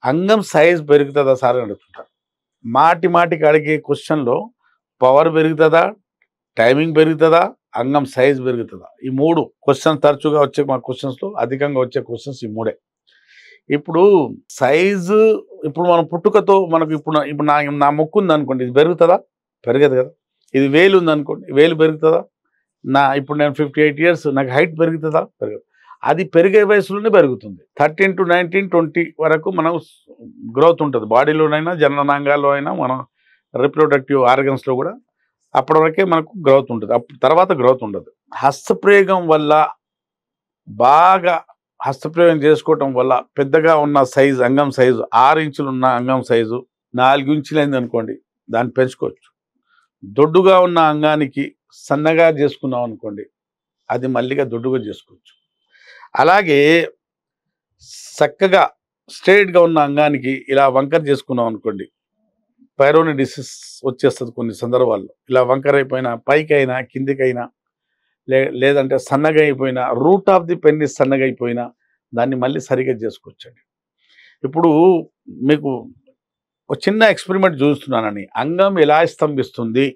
అంగం సైజ్ పెరుగుతుందా సార్ అని అడుగుతుంటారు. మాటి మాటికి అడిగే క్వశ్చన్లో పవర్ పెరుగుతుందా, టైమింగ్ పెరుగుతుందా, అంగం సైజ్ పెరుగుతుందా, ఈ 3 క్వశ్చన్స్ తరచుగా వచ్చే మా క్వశ్చన్స్లో అధికంగా వచ్చే క్వశ్చన్స్ ఈ 3. ఇప్పుడు సైజు ఇప్పుడు మనం పుట్టుకతో మనకు ఇప్పుడు నా ముక్కు ఉందనుకోండి, ఇది పెరుగుతుందా? పెరగదు కదా. ఇది వేలు ఉందనుకోండి, వేలు పెరుగుతుందా? ఇప్పుడు నేను 58 ఇయర్స్, నాకు హైట్ పెరుగుతుందా? పెరగదు. అది పెరిగే వయసులోనే పెరుగుతుంది. 13 to 19, 20 వరకు మనం గ్రోత్ ఉంటుంది. బాడీలోనైనా, జననాంగాల్లో అయినా, మన రిప్రొడక్టివ్ ఆర్గన్స్లో కూడా అప్పటి వరకే మనకు గ్రోత్ ఉంటుంది. తర్వాత గ్రోత్ ఉండదు. హస్తప్రయోగం వల్ల బాగా హస్తప్రయోగం చేసుకోవటం వల్ల పెద్దగా ఉన్న సైజు, అంగం సైజు 6 ఇంచులు ఉన్న అంగం సైజు 4 ఇంచులు అయింది అనుకోండి, దాన్ని పెంచుకోవచ్చు. దొడ్డుగా ఉన్న అంగానికి సన్నగా చేసుకున్నాం అనుకోండి, అది మళ్ళీగా దొడ్డుగా చేసుకోవచ్చు. అలాగే చక్కగా స్ట్రైట్గా ఉన్న అంగానికి ఇలా వంకర చేసుకున్నాం అనుకోండి, పైరోని డిసీజ్ వచ్చేస్తుంది కొన్ని సందర్భాల్లో. ఇలా వంకర అయిపోయినా, పైకైనా కిందికైనా, లేదంటే సన్నగా అయిపోయినా, రూట్ ఆఫ్ ది పెన్నిస్ సన్నగా అయిపోయినా దాన్ని మళ్ళీ సరిగ్గా చేసుకోవచ్చండి. ఇప్పుడు మీకు ఒక చిన్న ఎక్స్పెరిమెంట్ చూస్తున్నానని, అంగం ఎలా స్తంభిస్తుంది,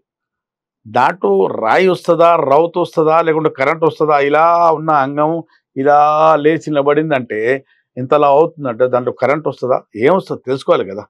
దాంట్లో రాయి వస్తుందా, రౌత్ వస్తుందా, లేకుంటే కరెంట్ వస్తుందా, ఇలా ఉన్న అంగం ఇలా లేచి నిలబడిందంటే ఇంతలా అవుతుందంటే దాంట్లో కరెంట్ వస్తుందా, ఏమొస్తుంది తెలుసుకోవాలి కదా.